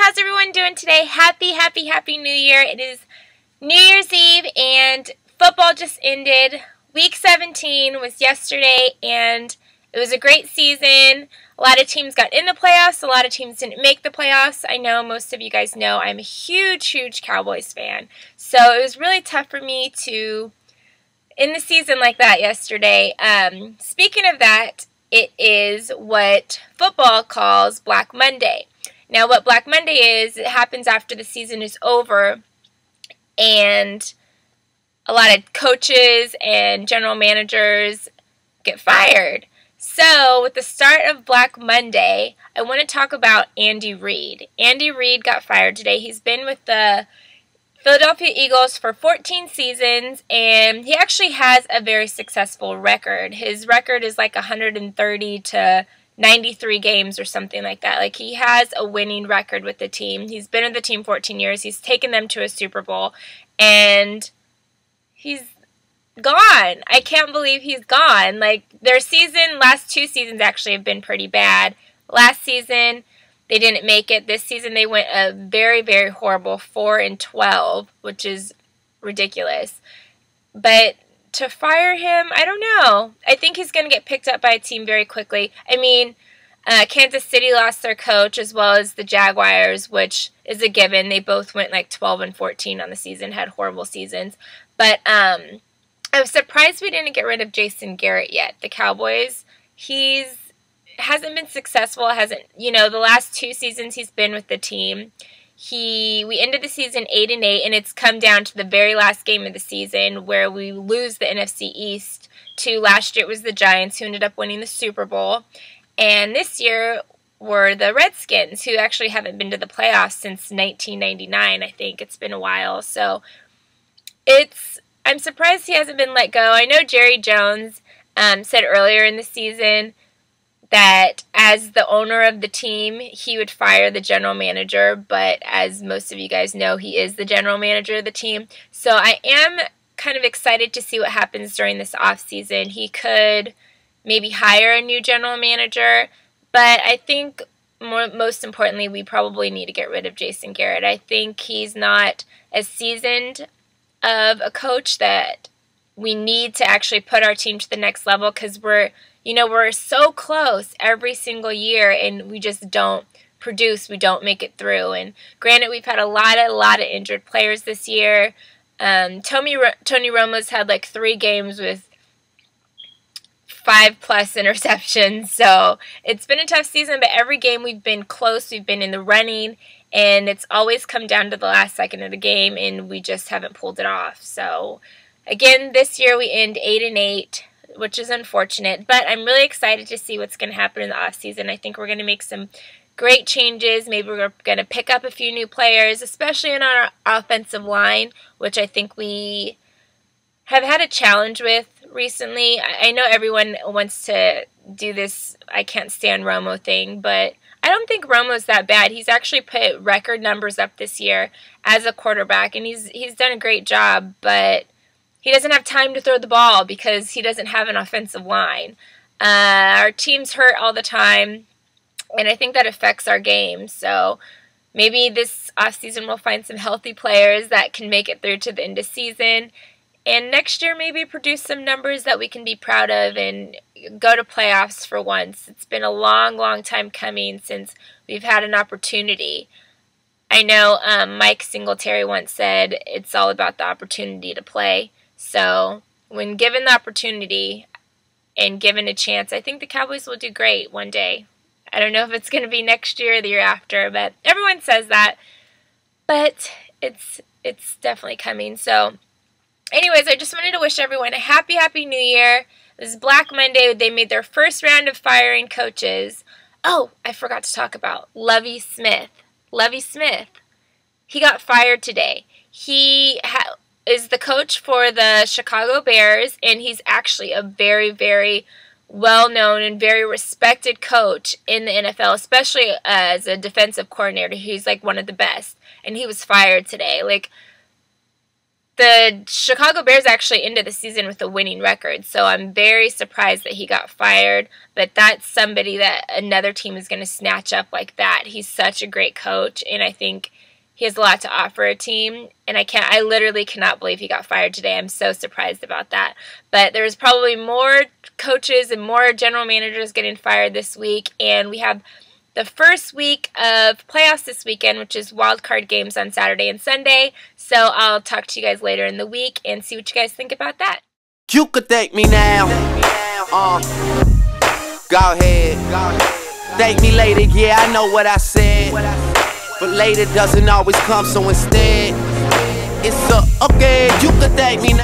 how's everyone doing today? Happy New Year. It is New Year's Eve and football just ended. Week 17 was yesterday and it was a great season. A lot of teams got in the playoffs. A lot of teams didn't make the playoffs. I know most of you guys know I'm a huge Cowboys fan. So it was really tough for me to end the season like that yesterday. Speaking of that, it is what football calls Black Monday. Now, what Black Monday is, it happens after the season is over, and a lot of coaches and general managers get fired. So, with the start of Black Monday, I want to talk about Andy Reid. Andy Reid got fired today. He's been with the Philadelphia Eagles for 14 seasons, and he actually has a very successful record. His record is like 130 to 93 games or something like that. Like, he has a winning record with the team. He's been with the team 14 years. He's taken them to a Super Bowl, and he's gone. I can't believe he's gone. Like, their last two seasons actually have been pretty bad. Last season, they didn't make it. This season, they went a very horrible 4-12, which is ridiculous. But to fire him, I don't know. I think he's going to get picked up by a team very quickly. I mean, Kansas City lost their coach as well as the Jaguars, which is a given. They both went like 12-14 on the season, had horrible seasons. But I was surprised we didn't get rid of Jason Garrett yet. The Cowboys, hasn't been successful. The last two seasons he's been with the team. We ended the season 8-8, and it's come down to the very last game of the season where we lose the NFC East to, last year it was the Giants, who ended up winning the Super Bowl. And this year were the Redskins, who actually haven't been to the playoffs since 1999, I think. It's been a while. So I'm surprised he hasn't been let go. I know Jerry Jones said earlier in the season that as the owner of the team, he would fire the general manager, but as most of you guys know, he is the general manager of the team. So I am kind of excited to see what happens during this offseason. He could maybe hire a new general manager, but I think most importantly, we probably need to get rid of Jason Garrett. I think he's not as seasoned of a coach that we need to actually put our team to the next level, because we're so close every single year and we just don't produce. We don't make it through. And granted, we've had a lot of injured players this year. Tony Romo's had like 3 games with 5+ interceptions. So it's been a tough season, but every game we've been close. We've been in the running, and it's always come down to the last second of the game, and we just haven't pulled it off. So again, this year we end 8-8, which is unfortunate, but I'm really excited to see what's going to happen in the offseason. I think we're going to make some great changes. Maybe we're going to pick up a few new players, especially in our offensive line, which I think we have had a challenge with recently. I know everyone wants to do this I can't stand Romo thing, but I don't think Romo's that bad. He's actually put record numbers up this year as a quarterback, and he's done a great job, but he doesn't have time to throw the ball because he doesn't have an offensive line. Our team's hurt all the time, and I think that affects our game. So maybe this offseason we'll find some healthy players that can make it through to the end of season. And next year maybe produce some numbers that we can be proud of and go to playoffs for once. It's been a long time coming since we've had an opportunity. I know Mike Singletary once said it's all about the opportunity to play. So when given the opportunity and given a chance, I think the Cowboys will do great one day. I don't know if it's going to be next year or the year after, but everyone says that. But it's definitely coming. So anyways, I just wanted to wish everyone a happy New Year. This is Black Monday. They made their first round of firing coaches. Oh, I forgot to talk about Lovie Smith. Lovie Smith. He got fired today. He is the coach for the Chicago Bears, and he's actually a very well-known and very respected coach in the NFL, especially as a defensive coordinator. He's like one of the best, and he was fired today. Like, the Chicago Bears actually ended the season with a winning record, so I'm very surprised that he got fired, but that's somebody that another team is going to snatch up like that. He's such a great coach, and I think he has a lot to offer a team, and I literally cannot believe he got fired today. I'm so surprised about that. But there's probably more coaches and more general managers getting fired this week, and we have the first week of playoffs this weekend, which is wild card games on Saturday and Sunday. So I'll talk to you guys later in the week and see what you guys think about that. You could thank me now. Go ahead. Thank me later, yeah, I know what I said. But later doesn't always come, so instead, it's okay, you could thank me now.